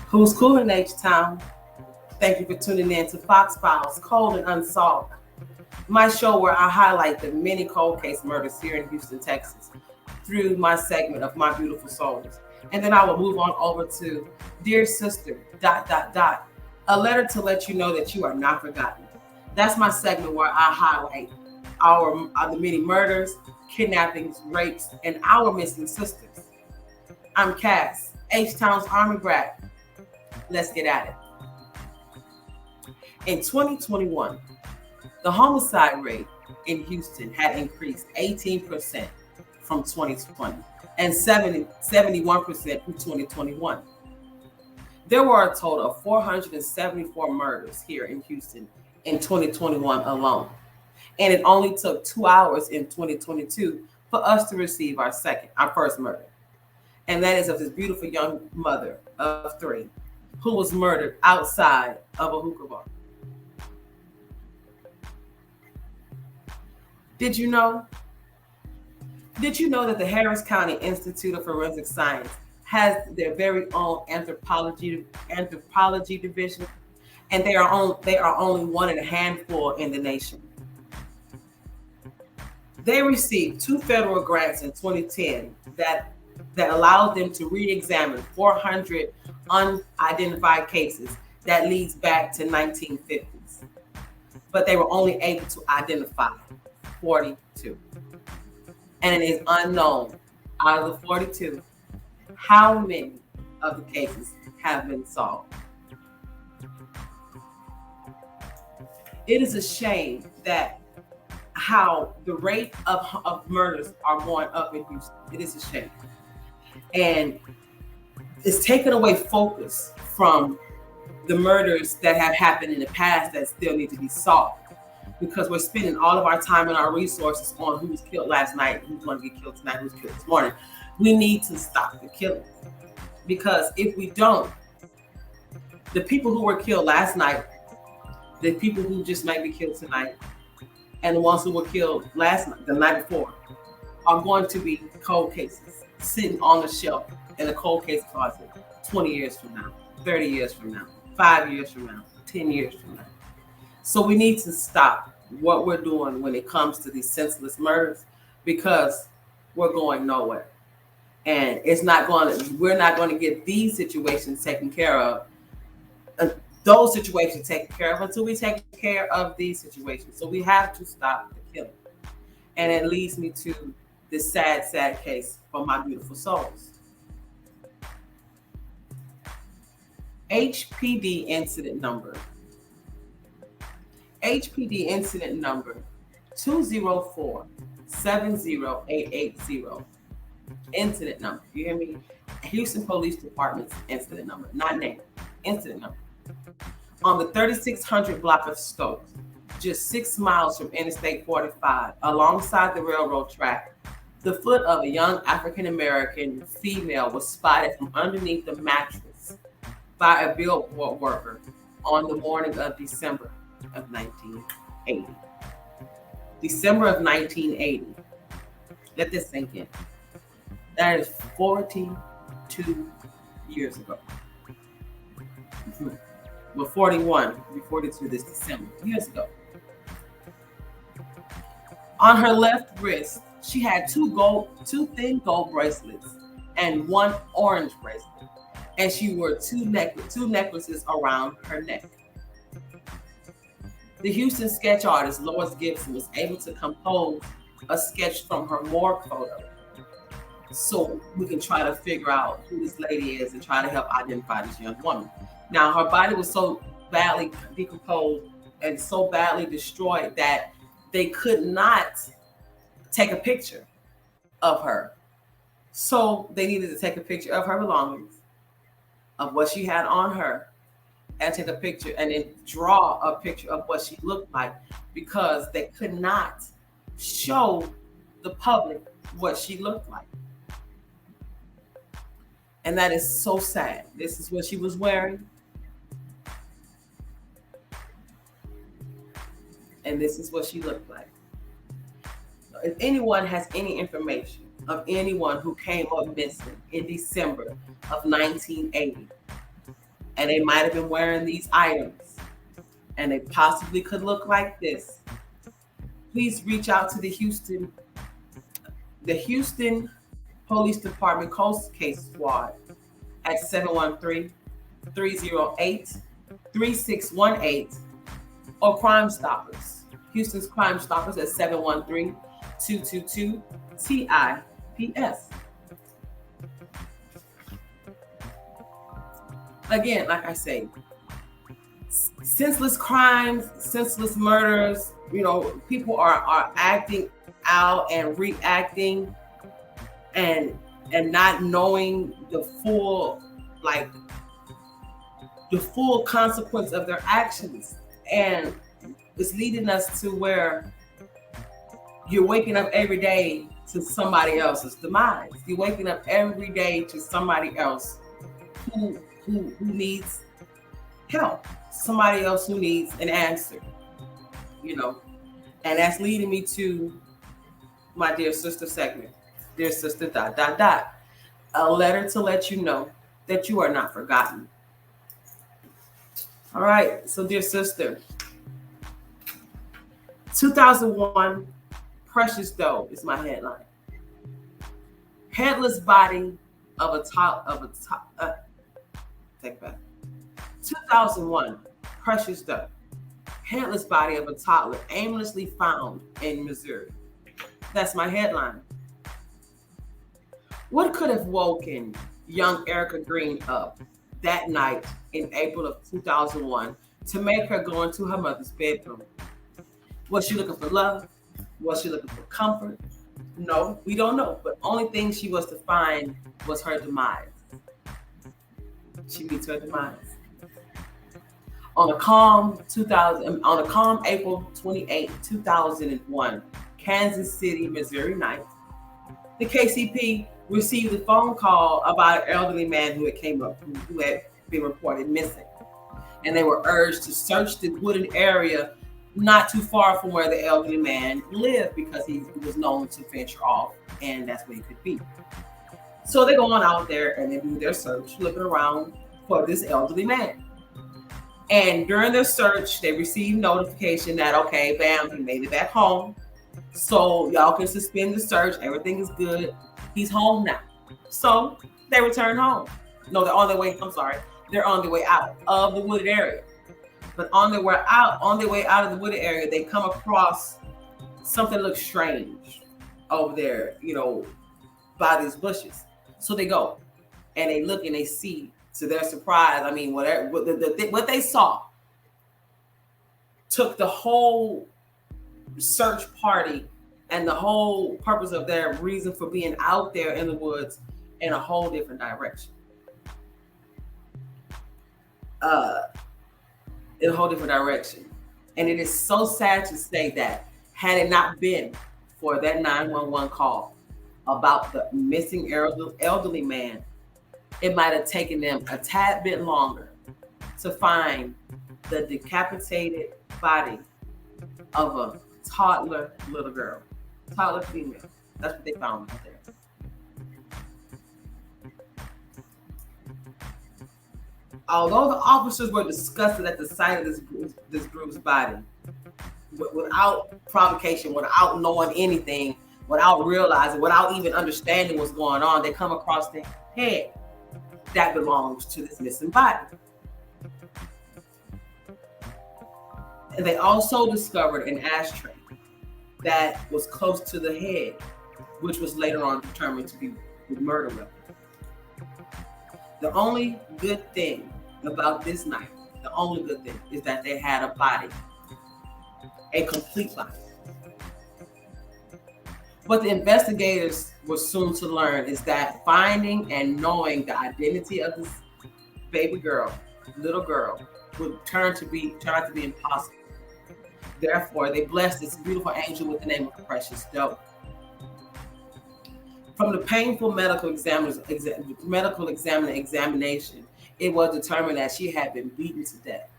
Who's cool in H-Town? Thank you for tuning in to Foxxx Files, Cold and Unsolved, my show where I highlight the many cold case murders here in Houston, Texas, through my segment of My Beautiful Souls. And then I will move on over to Dear Sister, ... a letter to let you know that you are not forgotten. That's my segment where I highlight the many murders, kidnappings, rapes, and our missing sisters. I'm Cass, H-Town's Army brat. Let's get at it. In 2021, the homicide rate in Houston had increased 18% from 2020 and 71% from 2021. There were a total of 474 murders here in Houston in 2021 alone. And it only took 2 hours in 2022 for us to receive our first murder. And that is of this beautiful young mother of 3 who was murdered outside of a hookah bar. Did you know that the Harris County Institute of Forensic Science has their very own anthropology division, and they are only one in a handful in the nation. They received 2 federal grants in 2010 that allowed them to re-examine 400 unidentified cases that leads back to 1950s, but they were only able to identify 42. And it is unknown, out of the 42, how many of the cases have been solved. It is a shame that how the rate of murders are going up in Houston. It is a shame. And it's taken away focus from the murders that have happened in the past that still need to be solved, because we're spending all of our time and our resources on who was killed last night, who's going to get killed tonight, who's killed this morning. We need to stop the killing, because if we don't, the people who were killed last night, the people who just might be killed tonight, and the ones who were killed the night before, are going to be cold cases sitting on the shelf in a cold case closet 20 years from now, 30 years from now, 5 years from now, 10 years from now. So we need to stop what we're doing when it comes to these senseless murders, because we're going nowhere. And we're not going to get these situations taken care of, those situations taken care of, until we take care of these situations. So we have to stop the killing. And it leads me to this sad, sad case for My Beautiful Souls. HPD incident number 204-70880. Incident number. You hear me? Houston Police Department's incident number, not name. Incident number. On the 3600 block of Stokes, just 6 miles from Interstate 45, alongside the railroad track, the foot of a young African-American female was spotted from underneath the mattress by a billboard worker on the morning of December of 1980. December of 1980. Let this sink in. That is 42 years ago. Well, 41, 42 this December, years ago. On her left wrist, she had two thin gold bracelets and 1 orange bracelet, and she wore two necklaces around her neck. The Houston sketch artist Lois Gibson was able to compose a sketch from her morgue photo, so we can try to figure out who this lady is and try to help identify this young woman. Now, her body was so badly decomposed and so badly destroyed that they could not take a picture of her. So they needed to take a picture of her belongings, of what she had on her, and take a picture and then draw a picture of what she looked like, because they could not show the public what she looked like. And that is so sad. This is what she was wearing. And this is what she looked like. If anyone has any information of anyone who came up missing in December of 1980, and they might have been wearing these items, and they possibly could look like this, please reach out to the Houston Police Department Cold Case Squad at 713-308-3618, or Crime Stoppers, Houston's Crime Stoppers at 713-222-TIPS. Again, like I say, senseless crimes, senseless murders, people are acting out and reacting and not knowing the full consequence of their actions. And it's leading us to where you're waking up every day to somebody else's demise. You're waking up every day to somebody else who needs help, somebody else who needs an answer, and that's leading me to my Dear Sister segment. Dear Sister ... A letter to let you know that you are not forgotten. All right, so Dear Sister, 2001, Precious Doe is my headline. Headless body of a take it back. 2001, Precious Doe. Headless body of a toddler aimlessly found in Missouri. That's my headline. What could have woken young Erica Green up that night in April of 2001 to make her go into her mother's bedroom? Was she looking for love? Was she looking for comfort? No, we don't know. But only thing she was to find was her demise. She meets her demise. On a calm April 28, 2001, Kansas City, Missouri night, the KCP received a phone call about an elderly man who had been reported missing. And they were urged to search the wooded area not too far from where the elderly man lived, because he was known to venture off, and that's where he could be. So they go on out there and they do their search, looking around for this elderly man. And during their search, they received notification that, okay, bam, he made it back home. So y'all can suspend the search. Everything is good. He's home now. So they return home. No, they're on their way. They're on their way out of the wooded area. But on their way out of the wooded area, they come across something that looks strange over there, by these bushes. So they go and they look and they see. To their surprise, what they saw took the whole search party and the whole purpose of their reason for being out there in the woods in a whole different direction. In a whole different direction. And it is so sad to say that had it not been for that 911 call about the missing elderly man, it might have taken them a tad bit longer to find the decapitated body of a toddler little girl, toddler female. That's what they found out there. Although the officers were disgusted at the sight of this group's body, without provocation, without knowing anything, without realizing, without even understanding what's going on, they come across the head that belongs to this missing body. And they also discovered an ashtray that was close to the head, which was later on determined to be the murder weapon. The only good thing about this night, is that they had a body, a complete body. What the investigators were soon to learn is that finding and knowing the identity of this little girl, would turn out to be impossible. Therefore, they blessed this beautiful angel with the name of Precious Doe. From the painful medical examination, it was determined that she had been beaten to death,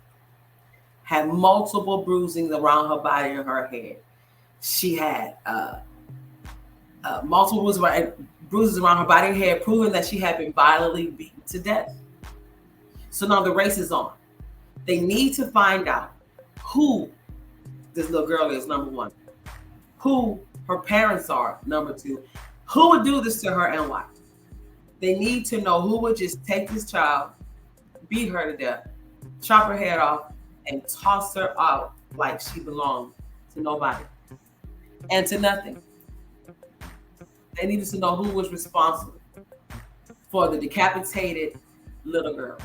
had multiple bruisings around her body and her head. She had multiple bruises around her body and head, proving that she had been violently beaten to death. So now the race is on. They need to find out who this little girl is, number one, who her parents are, number two, who would do this to her and why. They need to know who would just take this child, beat her to death, chop her head off, and toss her out like she belonged to nobody and to nothing. They needed to know who was responsible for the decapitated little girl.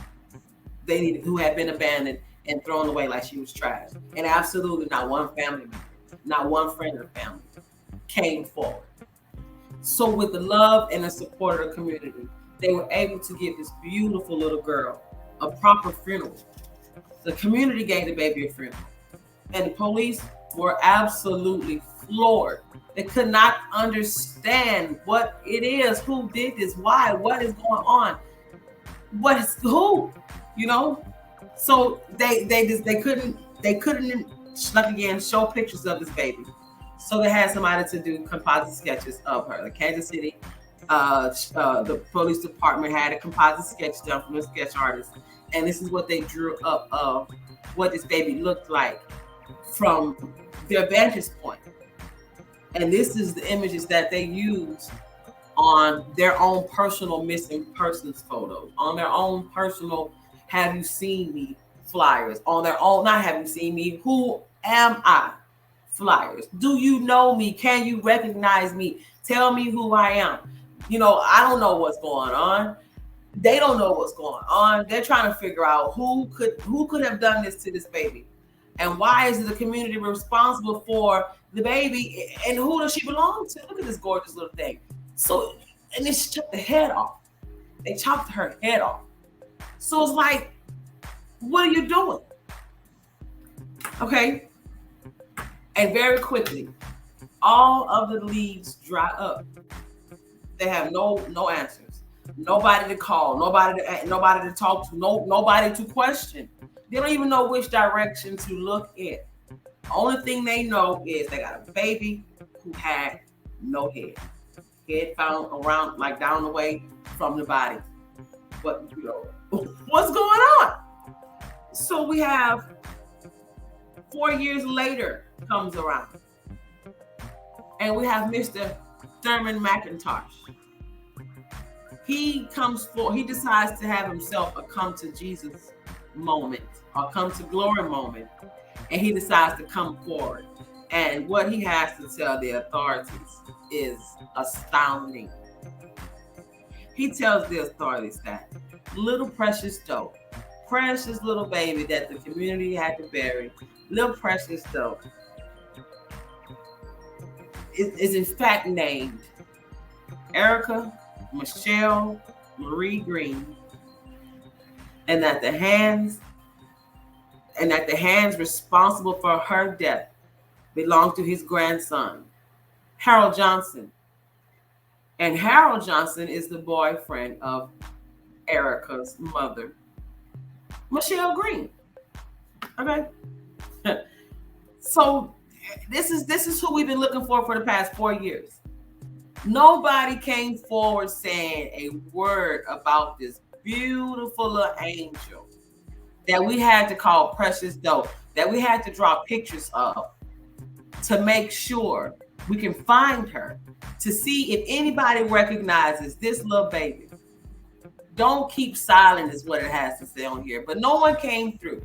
They needed who had been abandoned and thrown away like she was trash. And absolutely not one family member, not one friend of the family came forward. So with the love and the support of the community, they were able to give this beautiful little girl a proper funeral. The community gave the baby a funeral. And the police were absolutely floored. They could not understand what it is, who did this, why, what is going on, who, you know? So they couldn't like again show pictures of this baby. So they had somebody to do composite sketches of her. The Kansas City, the police department had a composite sketch done from a sketch artist, and this is what they drew up of what this baby looked like from their vantage point. And this is the images that they used on their own personal missing persons photos, on their own personal "Have you seen me?" flyers, on their own "Not have you seen me? Who am I?" flyers. Do you know me? Can you recognize me? Tell me who I am. You know, I don't know what's going on. They don't know what's going on. They're trying to figure out who could have done this to this baby, and why is the community responsible for the baby, and who does she belong to? Look at this gorgeous little thing. So, and then she chopped the head off. They chopped her head off. So it's like, what are you doing? Okay. And very quickly, all of the leads dry up. They have no answers. Nobody to call. Nobody to talk to. Nobody to question. They don't even know which direction to look in. The only thing they know is they got a baby who had no head. Head found around, like down the way from the body. But you know, what's going on? So we have 4 years later comes around, and we have Mr. Thurman McIntosh. He decides to have himself a come to Jesus moment, or come to glory moment, and he decides to come forward. And what he has to tell the authorities is astounding. He tells the authorities that little precious doe, precious little baby that the community had to bury, little precious doe, is in fact named Erica Michelle Marie Green, and that the hands responsible for her death belong to his grandson, Harold Johnson. And Harold Johnson is the boyfriend of Erica's mother, Michelle Green. Okay. So this is who we've been looking for the past 4 years. Nobody came forward saying a word about this beautiful little angel that we had to call Precious Doe, that we had to draw pictures of to make sure we can find her, to see if anybody recognizes this little baby. Don't keep silent is what it has to say on here. But no one came through.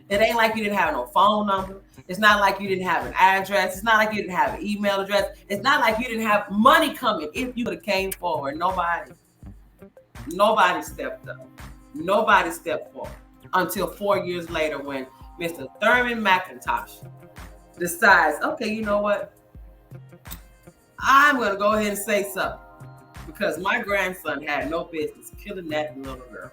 It ain't like you didn't have no phone number. It's not like you didn't have an address. It's not like you didn't have an email address. It's not like you didn't have money coming if you would have came forward. Nobody stepped up. Nobody stepped forward until 4 years later when Mr. Thurman McIntosh decides, okay, you know what? I'm going to go ahead and say something, because my grandson had no business killing that little girl.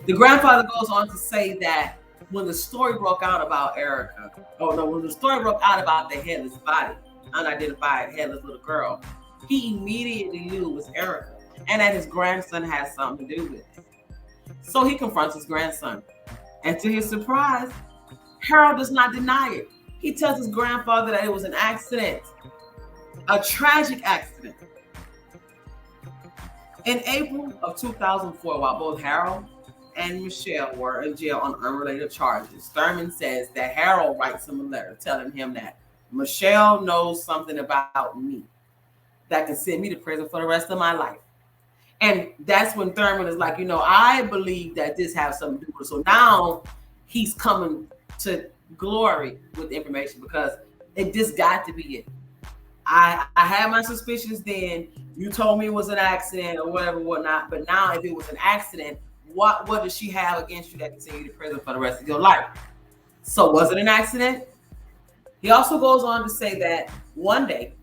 The grandfather goes on to say that when the story broke out about when the story broke out about the headless body, unidentified headless little girl, he immediately knew it was Erica, and that his grandson had something to do with it. So he confronts his grandson, and to his surprise, Harold does not deny it. He tells his grandfather that it was an accident, a tragic accident. In April of 2004, while both Harold and Michelle were in jail on unrelated charges, Thurman says that Harold writes him a letter telling him that Michelle knows something about me that can send me to prison for the rest of my life. And that's when Thurman is like, I believe that this has something to do with it. So now he's coming to glory with the information because it just got to be it. I had my suspicions then. You told me it was an accident or whatever, whatnot. But now, if it was an accident, what does she have against you that can send you to prison for the rest of your life? So was it an accident? He also goes on to say that one day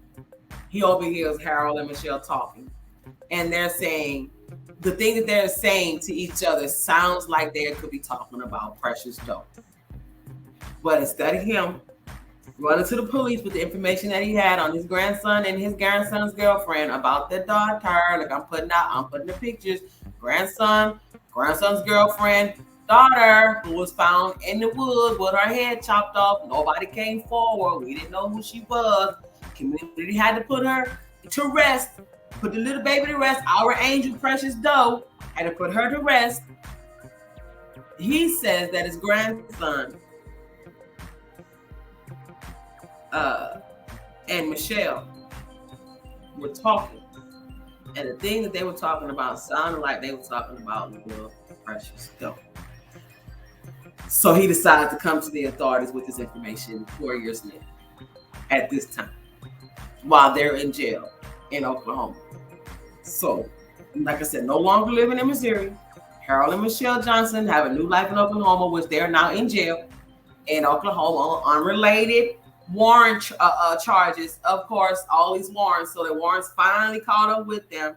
he overhears Harold and Michelle talking, and they're saying the thing that they're saying to each other sounds like they could be talking about precious dough. But instead of him running to the police with the information that he had on his grandson and his grandson's girlfriend about their daughter, like I'm putting the pictures, grandson's girlfriend, daughter, who was found in the woods with her head chopped off. Nobody came forward. We didn't know who she was. Community had to put her to rest, put the little baby to rest. Our angel, precious dough, had to put her to rest. He says that his grandson and Michelle were talking, and the thing that they were talking about sounded like they were talking about little precious dough. So he decided to come to the authorities with this information 4 years later, at this time, while they're in jail in Oklahoma. So, like I said, no longer living in Missouri. Harold and Michelle Johnson have a new life in Oklahoma, which they're now in jail in Oklahoma on unrelated warrant charges. Of course, all these warrants. So the warrants finally caught up with them.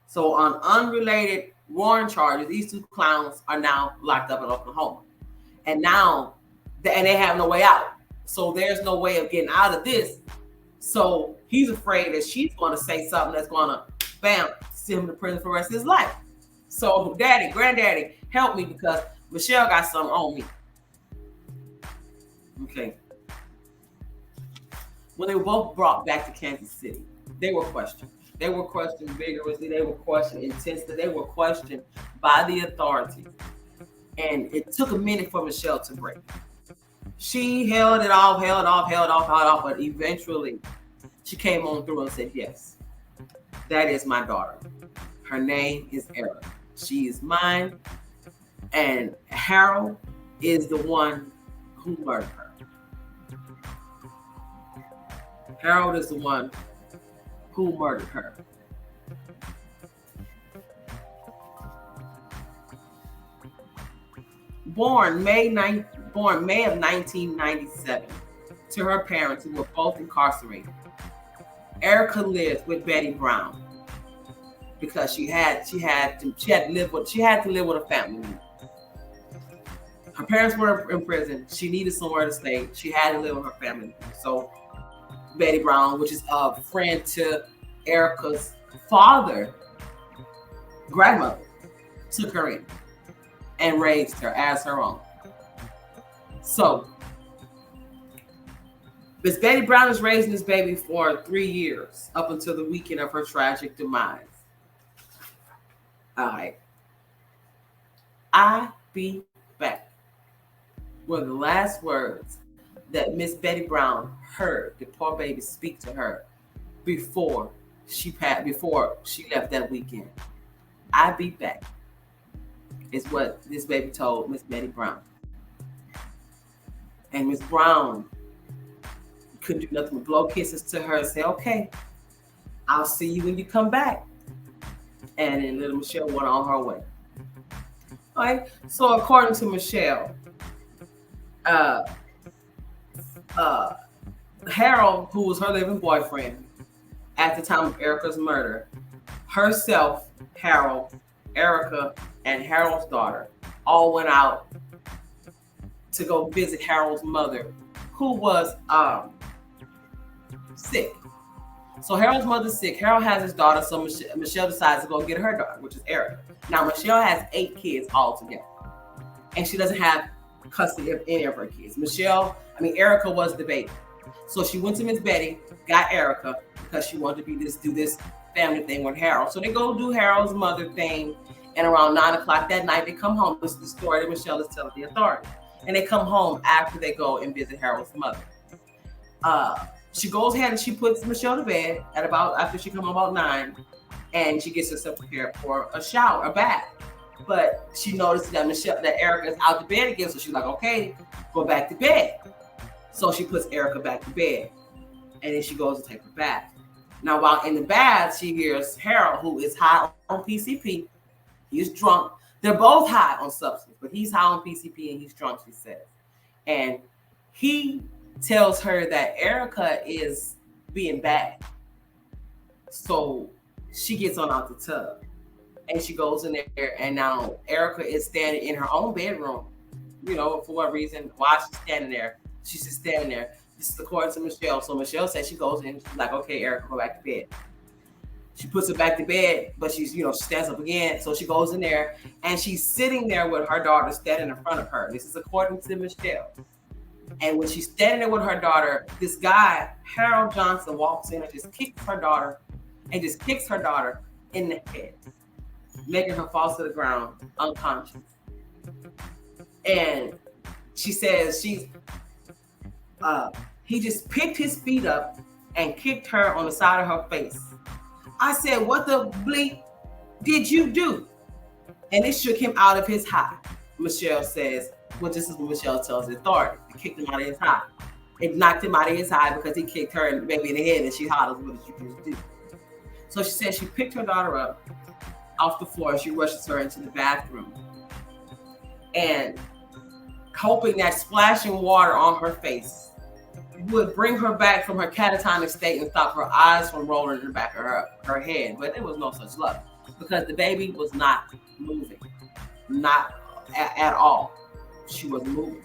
So on unrelated warrant charges, these two clowns are now locked up in Oklahoma. And now, and they have no way out. So there's no way of getting out of this. So he's afraid that she's going to say something that's going to, bam, send him to prison for the rest of his life. So granddaddy, help me because Michelle got something on me. Okay. When they were both brought back to Kansas City, they were questioned. They were questioned vigorously. They were questioned intensely. They were questioned by the authorities. And it took a minute for Michelle to break. She held off, but eventually she came on through and said, yes, that is my daughter. Her name is Erica. She is mine. And Harold is the one who murdered her. Harold is the one who murdered her. Born May of 1997 to her parents who were both incarcerated. Erica lived with Betty Brown because she had to live with a family. Her parents were in prison. She needed somewhere to stay. She had to live with her family. So Betty Brown, which is a friend to Erica's grandmother, took her in and raised her as her own. So Miss Betty Brown is raising this baby for 3 years, up until the weekend of her tragic demise. All right. I be back. Were the last words that Miss Betty Brown heard the poor baby speak to her before she left that weekend. I be back is what this baby told Miss Betty Brown. And Miss Brown couldn't do nothing but blow kisses to her and say, okay, I'll see you when you come back. And then little Michelle went on her way. All right. So according to Michelle, Harold, who was her living boyfriend at the time of Erica's murder, herself, Harold, Erica, and Harold's daughter all went out to go visit Harold's mother, who was sick. So Harold's mother's sick. Harold has his daughter, so Michelle decides to go get her daughter, which is Erica. Now, Michelle has 8 kids altogether, and she doesn't have custody of any of her kids. Erica was the baby. So she went to Miss Betty, got Erica, because she wanted to do this family thing with Harold. So they go do Harold's mother thing, and around 9 o'clock that night, they come home. This is the story that Michelle is telling the authorities. And they come home after they go and visit Harold's mother. She goes ahead and she puts Michelle to bed after she comes home about 9, and she gets herself prepared for a shower, a bath. But she notices that Erica is out of bed again, so she's like, okay, go back to bed. So she puts Erica back to bed, and then she goes to take her bath. Now, while in the bath, she hears Harold, who is high on PCP. He's drunk. They're both high on substance, but he's high on PCP and he's drunk, she says. And he tells her that Erica is being bad. So she gets on out the tub and she goes in there, and now Erica is standing in her own bedroom. You know, for what reason? Why she's standing there? She's just standing there. This is according to Michelle. So Michelle says she goes in, she's like, okay, Erica, go back to bed. She puts her back to bed, but she stands up again. So she goes in there and she's sitting there with her daughter standing in front of her. This is according to Michelle. And when she's standing there with her daughter, this guy, Harold Johnson, walks in and just kicks her daughter in the head, making her fall to the ground unconscious. And she says he just picked his feet up and kicked her on the side of her face. I said, what the bleep did you do? And it shook him out of his high. Michelle says, well, this is what Michelle tells the authorities. It kicked him out of his high. It knocked him out of his high because he kicked her and maybe in the head, and she hollers, what did you do? So she said she picked her daughter up off the floor and she rushes her into the bathroom. And hoping that splashing water on her face would bring her back from her catatonic state and stop her eyes from rolling in the back of her head. But there was no such luck because the baby was not moving. Not at all. She was moving.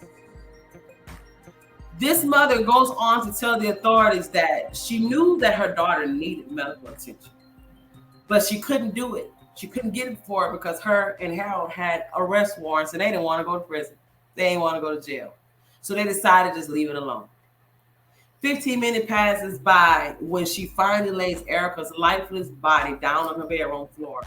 This mother goes on to tell the authorities that she knew that her daughter needed medical attention, but she couldn't do it. She couldn't get it for her because her and Harold had arrest warrants and they didn't want to go to prison. They didn't want to go to jail. So they decided to just leave it alone. 15 minutes passes by when she finally lays Erica's lifeless body down on her bedroom floor.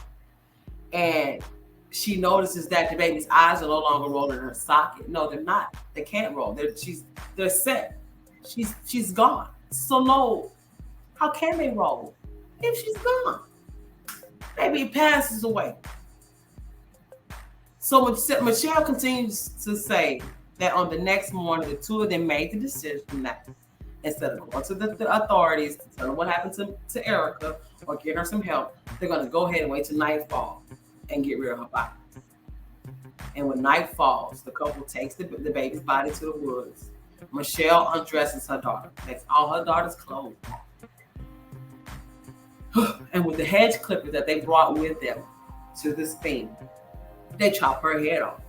And she notices that the baby's eyes are no longer rolling in her socket. No, they're not. They can't roll. They're set. She's gone. So no, how can they roll if she's gone? Baby passes away. So Michelle continues to say that on the next morning, the two of them made the decision that instead of going to the authorities to tell them what happened to Erica or get her some help, they're going to go ahead and wait till nightfall and get rid of her body. And when night falls, the couple takes the baby's body to the woods. Michelle undresses her daughter, takes all her daughter's clothes off. And with the hedge clippers that they brought with them to this thing, they chop her head off.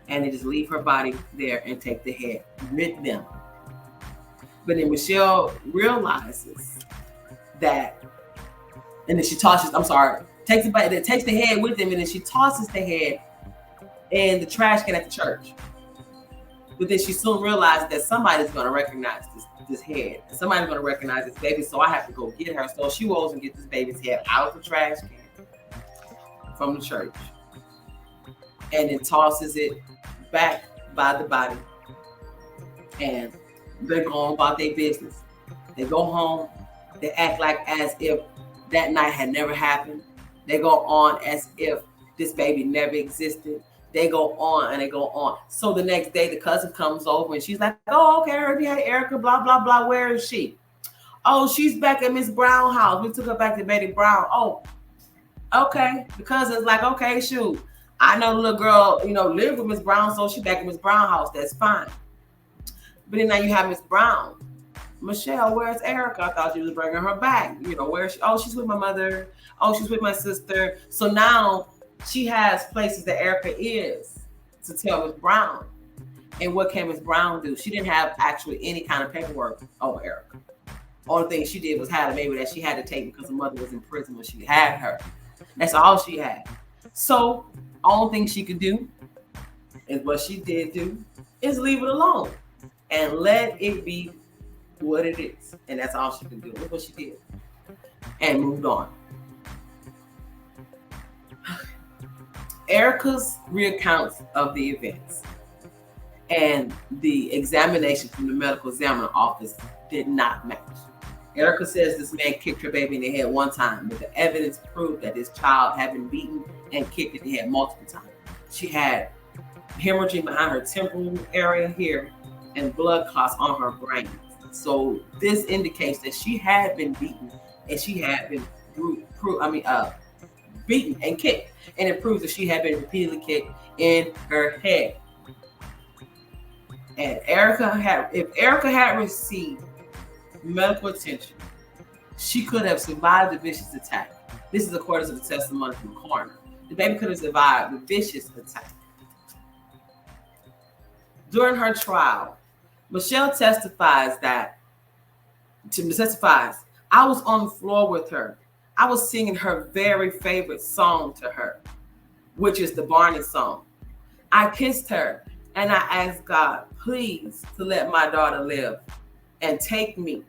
And they just leave her body there and take the head with them. But then Michelle realizes that, and then she takes the head with them, and then she tosses the head in the trash can at the church. But then she soon realized that somebody's going to recognize this head. Somebody's going to recognize this baby, so I have to go get her. So she goes and gets this baby's head out of the trash can from the church and then tosses it back by the body. And they're going about their business. They go home. They act like as if that night had never happened. They go on as if this baby never existed. They go on and they go on. So the next day, the cousin comes over and she's like, oh, okay, I heard you had Erica, blah, blah, blah. Where is she? Oh, she's back at Miss Brown's house. We took her back to Betty Brown. Oh, okay. The cousin's like, okay, shoot. I know the little girl, lived with Miss Brown, so she's back at Miss Brown's house. That's fine. But then now you have Miss Brown. Michelle, where's Erica? I thought you was bringing her back. Where is she? Oh, she's with my mother. Oh, she's with my sister. So now she has places that Erica is to tell Miss Brown. And what can Miss Brown do? She didn't have actually any kind of paperwork on Erica. Only thing she did was have a baby that she had to take because her mother was in prison when she had her. That's all she had. So only thing she could do is what she did do is leave it alone and let it be what it is. And that's all she could do. Look what she did. and moved on. Erica's recounts of the events and the examination from the medical examiner office did not match. Erica says this man kicked her baby in the head one time, but the evidence proved that this child had been beaten and kicked in the head multiple times. She had hemorrhaging behind her temporal area here and blood clots on her brain. So this indicates that she had been beaten and she had been beaten and kicked, and it proves that she had been repeatedly kicked in her head. And if Erica had received medical attention, she could have survived the vicious attack. This is according to the testimony from the coroner. The baby could have survived the vicious attack. During her trial, Michelle testifies, I was on the floor with her. I was singing her very favorite song to her, which is the Barney song. I kissed her and I asked God, please, to let my daughter live and take me.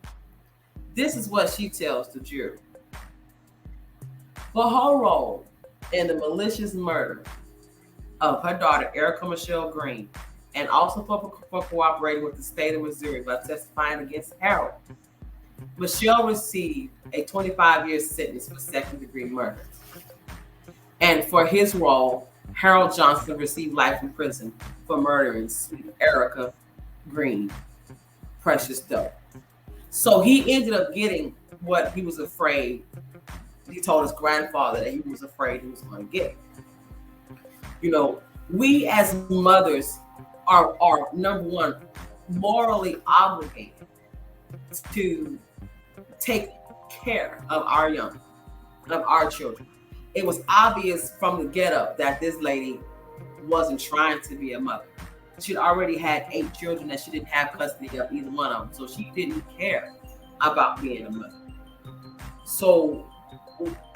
This is what she tells the jury. For her role in the malicious murder of her daughter, Erica Michelle Green, and also for cooperating with the state of Missouri by testifying against Harold, Michelle received a 25-year sentence for second-degree murder. And for his role, Harold Johnson received life in prison for murdering sweet Erica Green, Precious Doe. So he ended up getting what he was afraid. He told his grandfather that he was afraid he was going to get. You know, we as mothers are number one, morally obligated to take care of our young, of our children. It was obvious from the get-up that this lady wasn't trying to be a mother. She'd already had 8 children that she didn't have custody of either one of them. So she didn't care about being a mother. So,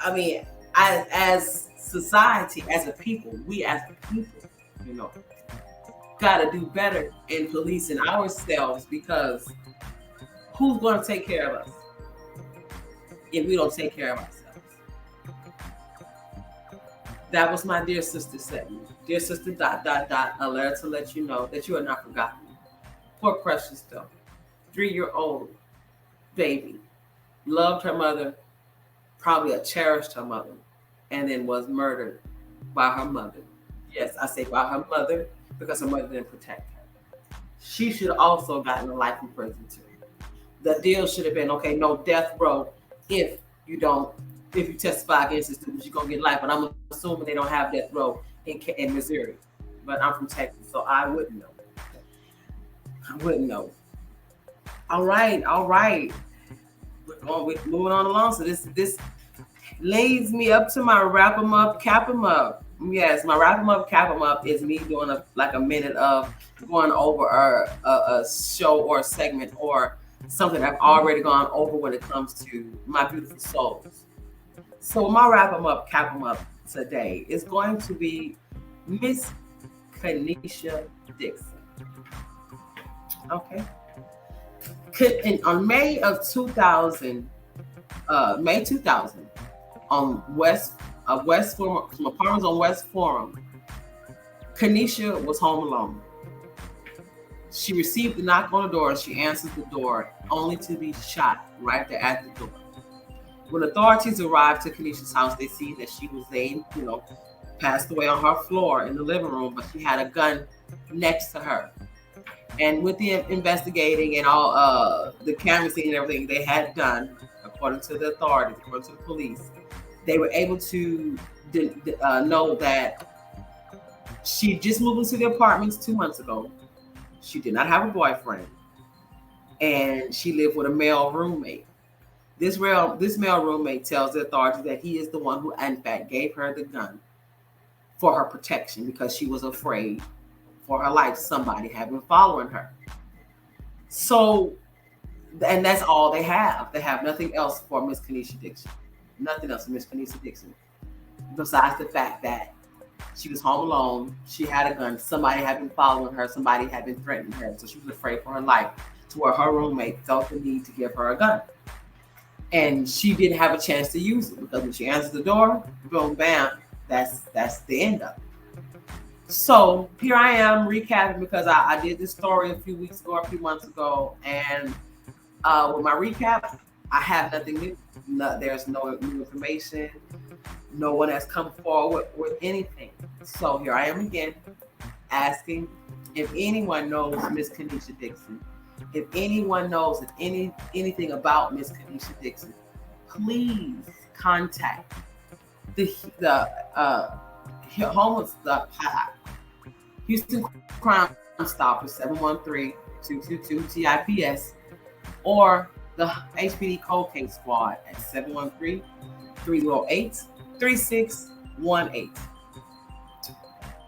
I mean, as society, as a people, we as a people, you know, got to do better in policing ourselves, because who's going to take care of us if we don't take care of ourselves? That was my dear sister segment. Dear sister ... a letter to let you know that you are not forgotten. Poor Precious Doe, 3-year-old baby, loved her mother, probably cherished her mother, and then was murdered by her mother. Yes, I say by her mother because her mother didn't protect her. She should have also gotten a life in prison too. The deal should have been, okay, no death row if you testify against this dude, you're going to get life. But I'm assuming they don't have death row in Missouri. But I'm from Texas, so I wouldn't know. All right. We're moving on along. So this leads me up to my wrap 'em up, cap 'em up. Yes, my wrap 'em up, cap 'em up is me doing a minute of going over a show or a segment or something I've already gone over when it comes to my beautiful souls. So my wrap 'em up, cap 'em up today is going to be Miss Kanisha Dixon. Okay. On May 2000, on West Forum, some apartments on West Forum, Kanisha was home alone. She received the knock on the door and she answered the door, only to be shot right there at the door. When authorities arrived to Kanisha's house, they see that she was laying, passed away on her floor in the living room, but she had a gun next to her. And with the investigating and all the canvassing and everything they had done, according to the authorities, according to the police, they were able to know that she just moved into the apartments 2 months ago. She did not have a boyfriend, and she lived with a male roommate. This male roommate tells the authorities that he is the one who, in fact, gave her the gun for her protection because she was afraid for her life. Somebody had been following her. So, and that's all they have. They have nothing else for Miss Kanisha Dixon. Nothing else for Miss Kanisha Dixon besides the fact that she was home alone. She had a gun. Somebody had been following her. Somebody had been threatening her. So she was afraid for her life, to where her roommate felt the need to give her a gun. And she didn't have a chance to use it because when she answered the door, boom, bam, that's the end of it. So here I am recapping because I did this story a few weeks ago, a few months ago, and with my recap, I have nothing new. There's no new information. No one has come forward with anything. So here I am again, asking if anyone knows Miss Kanisha Dixon. If anyone knows anything about Miss Kanisha Dixon, please contact the homeless Houston Crime Stoppers 713-222-TIPS or the HPD Cold Case Squad at 713-308-3618.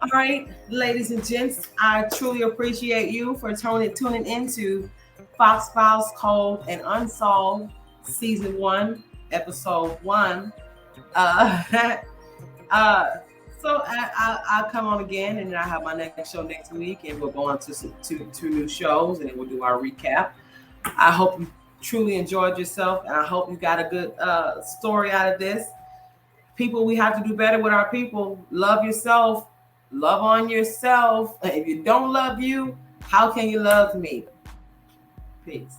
All right, ladies and gents, I truly appreciate you for tuning into Foxxx Files Cold and Unsolved Season 1, Episode 1. So I'll come on again, and then I have my next show next week, and we'll go on to two new shows, and then we'll do our recap. I hope you truly enjoyed yourself, and I hope you got a good story out of this. People, we have to do better with our people. Love yourself. Love on yourself. If you don't love you, how can you love me? Peace.